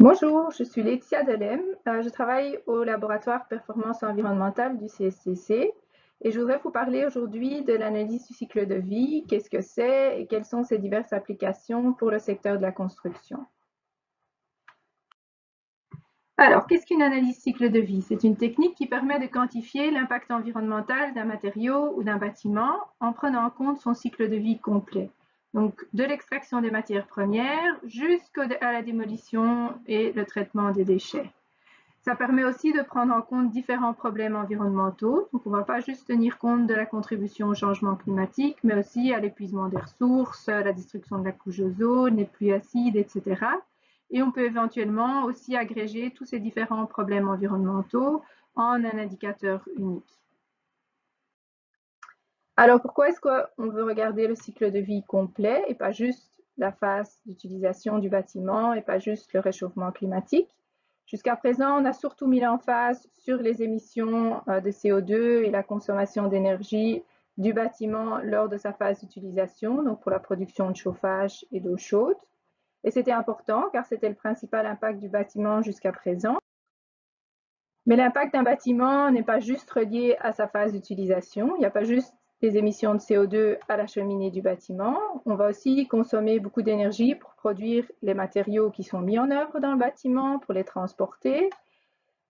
Bonjour, je suis Laetitia Delem. Je travaille au laboratoire performance environnementale du CSCC et je voudrais vous parler aujourd'hui de l'analyse du cycle de vie, qu'est-ce que c'est et quelles sont ses diverses applications pour le secteur de la construction. Alors, qu'est-ce qu'une analyse cycle de vie? C'est une technique qui permet de quantifier l'impact environnemental d'un matériau ou d'un bâtiment en prenant en compte son cycle de vie complet. Donc, de l'extraction des matières premières jusqu'à la démolition et le traitement des déchets. Ça permet aussi de prendre en compte différents problèmes environnementaux. Donc, on ne va pas juste tenir compte de la contribution au changement climatique, mais aussi à l'épuisement des ressources, la destruction de la couche d'ozone, les pluies acides, etc. Et on peut éventuellement aussi agréger tous ces différents problèmes environnementaux en un indicateur unique. Alors, pourquoi est-ce qu'on veut regarder le cycle de vie complet et pas juste la phase d'utilisation du bâtiment et pas juste le réchauffement climatique? Jusqu'à présent, on a surtout mis l'emphase sur les émissions de CO2 et la consommation d'énergie du bâtiment lors de sa phase d'utilisation, donc pour la production de chauffage et d'eau chaude. Et c'était important car c'était le principal impact du bâtiment jusqu'à présent. Mais l'impact d'un bâtiment n'est pas juste relié à sa phase d'utilisation. Il n'y a pas juste les émissions de CO2 à la cheminée du bâtiment. On va aussi consommer beaucoup d'énergie pour produire les matériaux qui sont mis en œuvre dans le bâtiment, pour les transporter.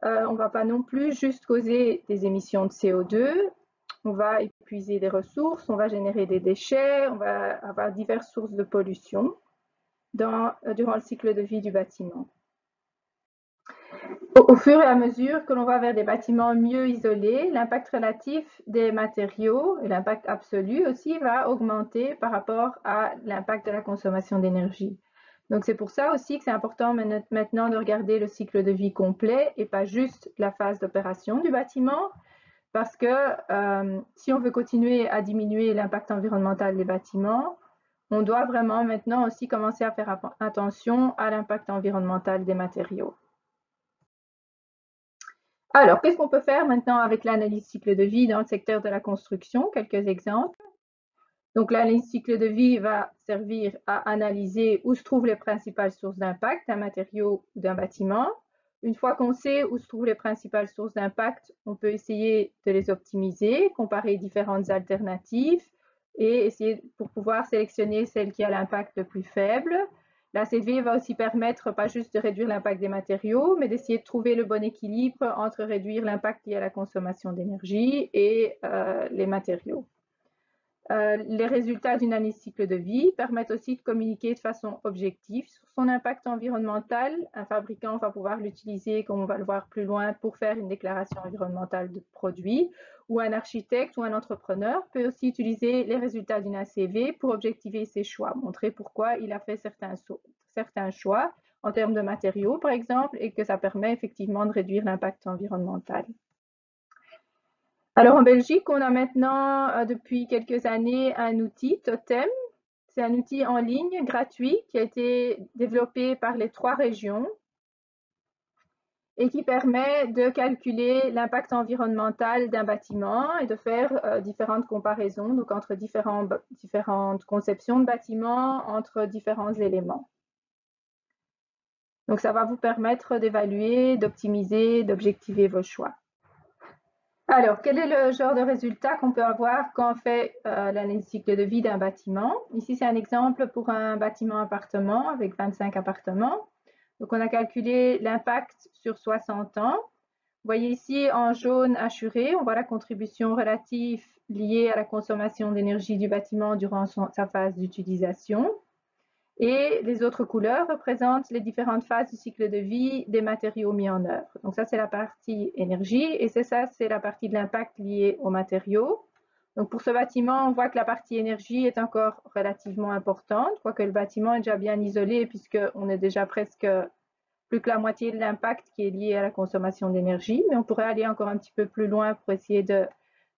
On ne va pas non plus juste causer des émissions de CO2. On va épuiser des ressources, on va générer des déchets, on va avoir diverses sources de pollution durant le cycle de vie du bâtiment. Au fur et à mesure que l'on va vers des bâtiments mieux isolés, l'impact relatif des matériaux et l'impact absolu aussi va augmenter par rapport à l'impact de la consommation d'énergie. Donc c'est pour ça aussi que c'est important maintenant de regarder le cycle de vie complet et pas juste la phase d'opération du bâtiment, parce que si on veut continuer à diminuer l'impact environnemental des bâtiments, on doit vraiment maintenant aussi commencer à faire attention à l'impact environnemental des matériaux. Alors, qu'est-ce qu'on peut faire maintenant avec l'analyse cycle de vie dans le secteur de la construction? Quelques exemples. Donc, l'analyse cycle de vie va servir à analyser où se trouvent les principales sources d'impact d'un matériau ou d'un bâtiment. Une fois qu'on sait où se trouvent les principales sources d'impact, on peut essayer de les optimiser, comparer différentes alternatives et essayer pour pouvoir sélectionner celle qui a l'impact le plus faible. La CV va aussi permettre pas juste de réduire l'impact des matériaux, mais d'essayer de trouver le bon équilibre entre réduire l'impact lié à la consommation d'énergie et les matériaux. Les résultats d'une analyse cycle de vie permettent aussi de communiquer de façon objective sur son impact environnemental. Un fabricant va pouvoir l'utiliser, comme on va le voir plus loin, pour faire une déclaration environnementale de produit, ou un architecte ou un entrepreneur peut aussi utiliser les résultats d'une ACV pour objectiver ses choix, montrer pourquoi il a fait certains choix en termes de matériaux, par exemple, et que ça permet effectivement de réduire l'impact environnemental. Alors en Belgique, on a maintenant depuis quelques années un outil, Totem. C'est un outil en ligne gratuit qui a été développé par les 3 régions et qui permet de calculer l'impact environnemental d'un bâtiment et de faire différentes comparaisons donc entre différentes conceptions de bâtiments, entre différents éléments. Donc ça va vous permettre d'évaluer, d'optimiser, d'objectiver vos choix. Alors, quel est le genre de résultat qu'on peut avoir quand on fait l'analyse cycle de vie d'un bâtiment? Ici, c'est un exemple pour un bâtiment appartement avec 25 appartements. Donc, on a calculé l'impact sur 60 ans. Vous voyez ici en jaune assuré, on voit la contribution relative liée à la consommation d'énergie du bâtiment durant sa phase d'utilisation. Et les autres couleurs représentent les différentes phases du cycle de vie des matériaux mis en œuvre. Donc ça, c'est la partie énergie et c'est la partie de l'impact lié aux matériaux. Donc pour ce bâtiment, on voit que la partie énergie est encore relativement importante, quoique le bâtiment est déjà bien isolé puisqu'on est déjà presque plus que la moitié de l'impact qui est lié à la consommation d'énergie, mais on pourrait aller encore un petit peu plus loin pour essayer de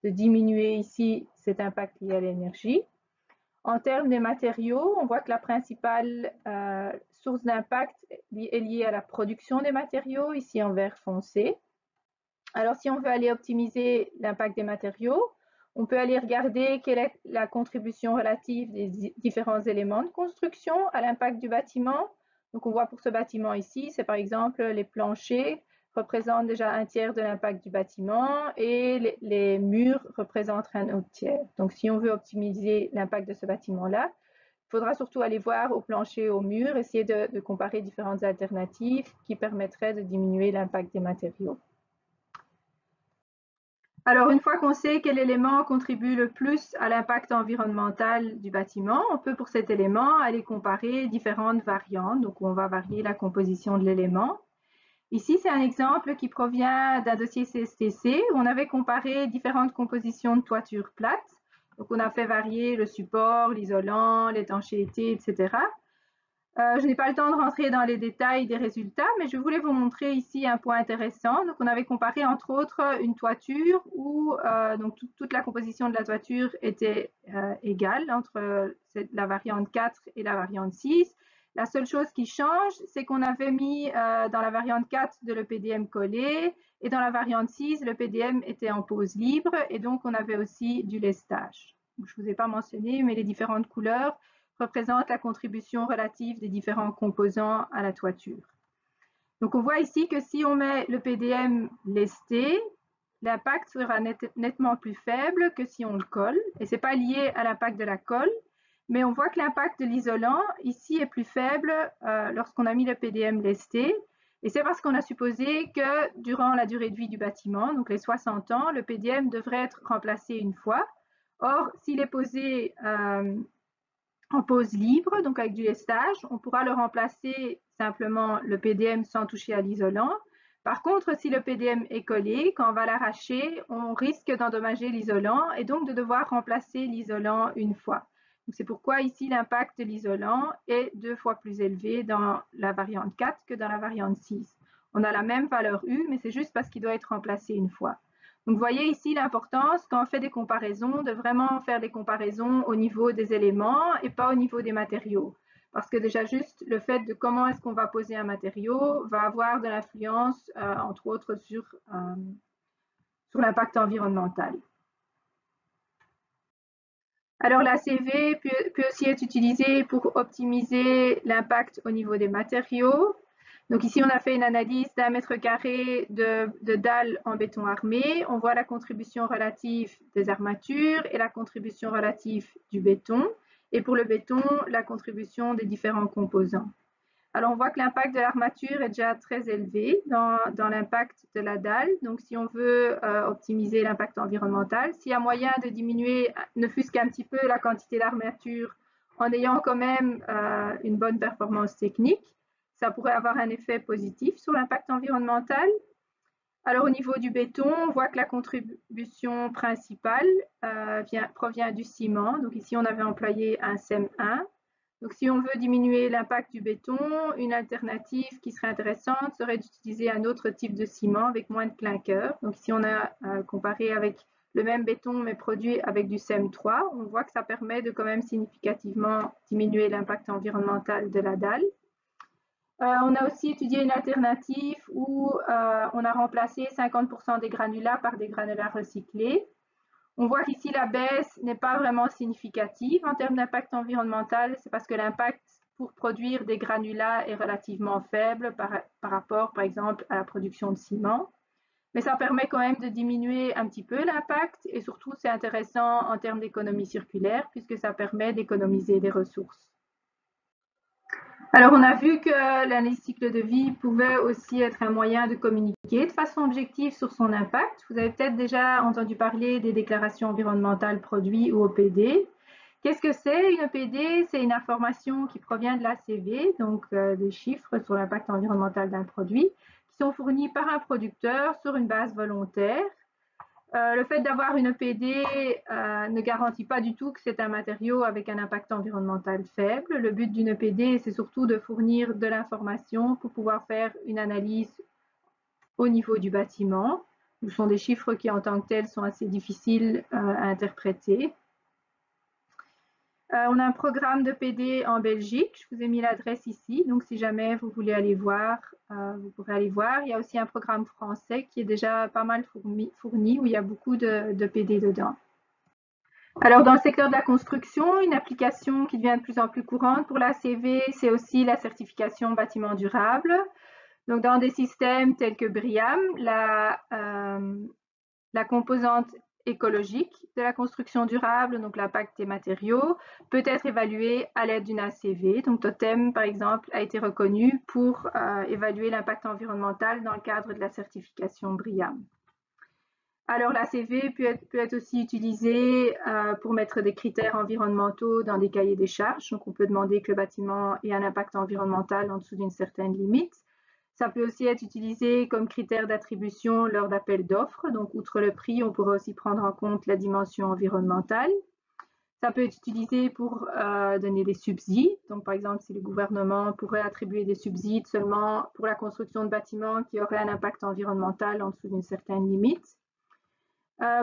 diminuer ici cet impact lié à l'énergie. En termes des matériaux, on voit que la principale source d'impact est liée à la production des matériaux, ici en vert foncé. Alors, si on veut aller optimiser l'impact des matériaux, on peut aller regarder quelle est la contribution relative des différents éléments de construction à l'impact du bâtiment. Donc on voit pour ce bâtiment ici, c'est par exemple les planchers représentent déjà un tiers de l'impact du bâtiment et les murs représentent un autre tiers. Donc si on veut optimiser l'impact de ce bâtiment-là, il faudra surtout aller voir au plancher, au mur, essayer de comparer différentes alternatives qui permettraient de diminuer l'impact des matériaux. Alors, une fois qu'on sait quel élément contribue le plus à l'impact environnemental du bâtiment, on peut pour cet élément aller comparer différentes variantes. Donc, on va varier la composition de l'élément. Ici, c'est un exemple qui provient d'un dossier CSTC où on avait comparé différentes compositions de toiture plate. Donc, on a fait varier le support, l'isolant, l'étanchéité, etc. Je n'ai pas le temps de rentrer dans les détails des résultats, mais je voulais vous montrer ici un point intéressant. Donc, on avait comparé entre autres une toiture où donc toute la composition de la toiture était égale entre la variante 4 et la variante 6. La seule chose qui change, c'est qu'on avait mis dans la variante 4 de l'EPDM collé et dans la variante 6, l'EPDM était en pose libre et donc on avait aussi du lestage. Donc, je ne vous ai pas mentionné, mais les différentes couleurs représente la contribution relative des différents composants à la toiture. Donc on voit ici que si on met le PDM lesté, l'impact sera nettement plus faible que si on le colle. Et ce n'est pas lié à l'impact de la colle, mais on voit que l'impact de l'isolant ici est plus faible lorsqu'on a mis le PDM lesté. Et c'est parce qu'on a supposé que durant la durée de vie du bâtiment, donc les 60 ans, le PDM devrait être remplacé une fois. Or, s'il est posé en pose libre, donc avec du lestage, on pourra le remplacer simplement le PDM sans toucher à l'isolant. Par contre, si le PDM est collé, quand on va l'arracher, on risque d'endommager l'isolant et donc de devoir remplacer l'isolant une fois. C'est pourquoi ici l'impact de l'isolant est 2 fois plus élevé dans la variante 4 que dans la variante 6. On a la même valeur U, mais c'est juste parce qu'il doit être remplacé une fois. Donc, vous voyez ici l'importance, quand on fait des comparaisons, de vraiment faire des comparaisons au niveau des éléments et pas au niveau des matériaux. Parce que déjà juste le fait de comment est-ce qu'on va poser un matériau va avoir de l'influence, entre autres, sur l'impact environnemental. Alors, la CV peut aussi être utilisée pour optimiser l'impact au niveau des matériaux. Donc ici, on a fait une analyse d'1 mètre carré de dalles en béton armé. On voit la contribution relative des armatures et la contribution relative du béton. Et pour le béton, la contribution des différents composants. Alors, on voit que l'impact de l'armature est déjà très élevé dans l'impact de la dalle. Donc, si on veut optimiser l'impact environnemental, s'il y a moyen de diminuer, ne fût-ce qu'un petit peu, la quantité d'armature en ayant quand même une bonne performance technique, ça pourrait avoir un effet positif sur l'impact environnemental. Alors, au niveau du béton, on voit que la contribution principale provient du ciment. Donc, ici, on avait employé un CEM1. Donc, si on veut diminuer l'impact du béton, une alternative qui serait intéressante serait d'utiliser un autre type de ciment avec moins de clinker. Donc, ici, on a comparé avec le même béton, mais produit avec du CEM3. On voit que ça permet de quand même significativement diminuer l'impact environnemental de la dalle. On a aussi étudié une alternative où on a remplacé 50% des granulats par des granulats recyclés. On voit qu'ici, la baisse n'est pas vraiment significative en termes d'impact environnemental. C'est parce que l'impact pour produire des granulats est relativement faible par rapport, par exemple, à la production de ciment. Mais ça permet quand même de diminuer un petit peu l'impact et surtout, c'est intéressant en termes d'économie circulaire puisque ça permet d'économiser des ressources. Alors, on a vu que l'analyse cycle de vie pouvait aussi être un moyen de communiquer de façon objective sur son impact. Vous avez peut-être déjà entendu parler des déclarations environnementales produits ou OPD. Qu'est-ce que c'est une OPD? C'est une information qui provient de l'ACV, donc des chiffres sur l'impact environnemental d'un produit, qui sont fournis par un producteur sur une base volontaire. Le fait d'avoir une EPD ne garantit pas du tout que c'est un matériau avec un impact environnemental faible. Le but d'une EPD, c'est surtout de fournir de l'information pour pouvoir faire une analyse au niveau du bâtiment. Ce sont des chiffres qui, en tant que tels, sont assez difficiles à interpréter. On a un programme de PD en Belgique. Je vous ai mis l'adresse ici. Donc, si jamais vous voulez aller voir, vous pourrez aller voir. Il y a aussi un programme français qui est déjà pas mal fourni où il y a beaucoup de PD dedans. Alors, dans le secteur de la construction, une application qui devient de plus en plus courante pour l'ACV, c'est aussi la certification bâtiment durable. Donc, dans des systèmes tels que BREEAM, la composante écologique de la construction durable, donc l'impact des matériaux, peut être évaluée à l'aide d'une ACV. Donc, Totem, par exemple, a été reconnu pour évaluer l'impact environnemental dans le cadre de la certification BREEAM. Alors, l'ACV peut être aussi utilisée pour mettre des critères environnementaux dans des cahiers des charges. Donc, on peut demander que le bâtiment ait un impact environnemental en dessous d'une certaine limite. Ça peut aussi être utilisé comme critère d'attribution lors d'appels d'offres. Donc, outre le prix, on pourrait aussi prendre en compte la dimension environnementale. Ça peut être utilisé pour donner des subsides. Donc, par exemple, si le gouvernement pourrait attribuer des subsides seulement pour la construction de bâtiments qui auraient un impact environnemental en dessous d'une certaine limite.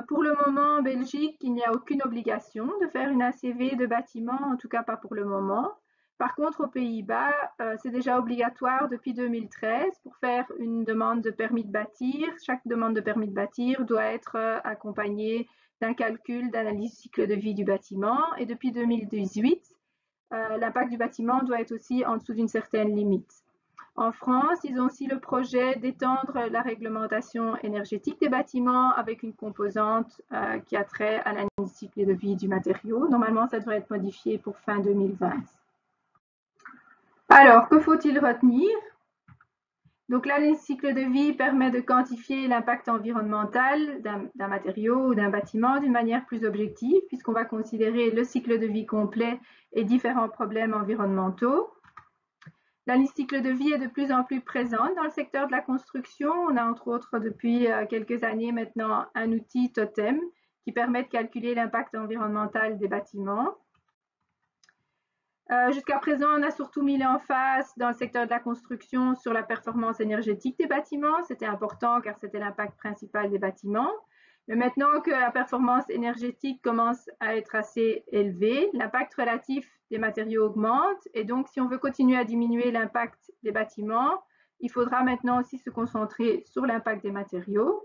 Pour le moment, en Belgique, il n'y a aucune obligation de faire une ACV de bâtiment, en tout cas pas pour le moment. Par contre, aux Pays-Bas, c'est déjà obligatoire depuis 2013 pour faire une demande de permis de bâtir. Chaque demande de permis de bâtir doit être accompagnée d'un calcul d'analyse cycle de vie du bâtiment. Et depuis 2018, l'impact du bâtiment doit être aussi en dessous d'une certaine limite. En France, ils ont aussi le projet d'étendre la réglementation énergétique des bâtiments avec une composante qui a trait à l'analyse cycle de vie du matériau. Normalement, ça devrait être modifié pour fin 2020. Alors, que faut-il retenir? Donc, l'analyse cycle de vie permet de quantifier l'impact environnemental d'un matériau ou d'un bâtiment d'une manière plus objective, puisqu'on va considérer le cycle de vie complet et différents problèmes environnementaux. L'analyse cycle de vie est de plus en plus présente dans le secteur de la construction. On a entre autres depuis quelques années maintenant un outil Totem qui permet de calculer l'impact environnemental des bâtiments. Jusqu'à présent, on a surtout mis l'emphase dans le secteur de la construction sur la performance énergétique des bâtiments. C'était important car c'était l'impact principal des bâtiments. Mais maintenant que la performance énergétique commence à être assez élevée, l'impact relatif des matériaux augmente. Et donc, si on veut continuer à diminuer l'impact des bâtiments, il faudra maintenant aussi se concentrer sur l'impact des matériaux.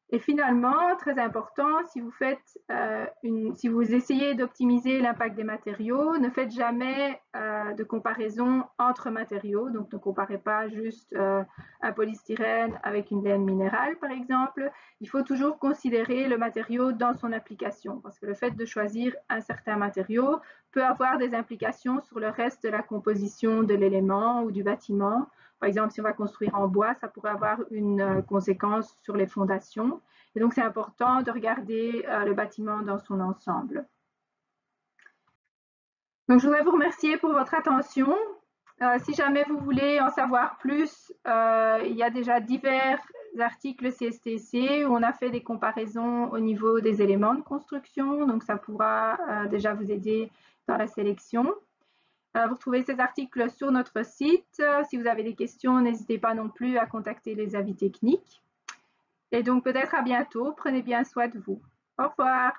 Et finalement, très important, si vous essayez d'optimiser l'impact des matériaux, ne faites jamais de comparaison entre matériaux. Donc, ne comparez pas juste un polystyrène avec une laine minérale, par exemple. Il faut toujours considérer le matériau dans son application, parce que le fait de choisir un certain matériau peut avoir des implications sur le reste de la composition de l'élément ou du bâtiment. Par exemple, si on va construire en bois, ça pourrait avoir une conséquence sur les fondations. Et donc, c'est important de regarder le bâtiment dans son ensemble. Donc, je voudrais vous remercier pour votre attention. Si jamais vous voulez en savoir plus, il y a déjà divers articles CSTC où on a fait des comparaisons au niveau des éléments de construction. Donc, ça pourra déjà vous aider dans la sélection. Vous retrouvez ces articles sur notre site. Si vous avez des questions, n'hésitez pas non plus à contacter les avis techniques. Et donc peut-être à bientôt. Prenez bien soin de vous. Au revoir.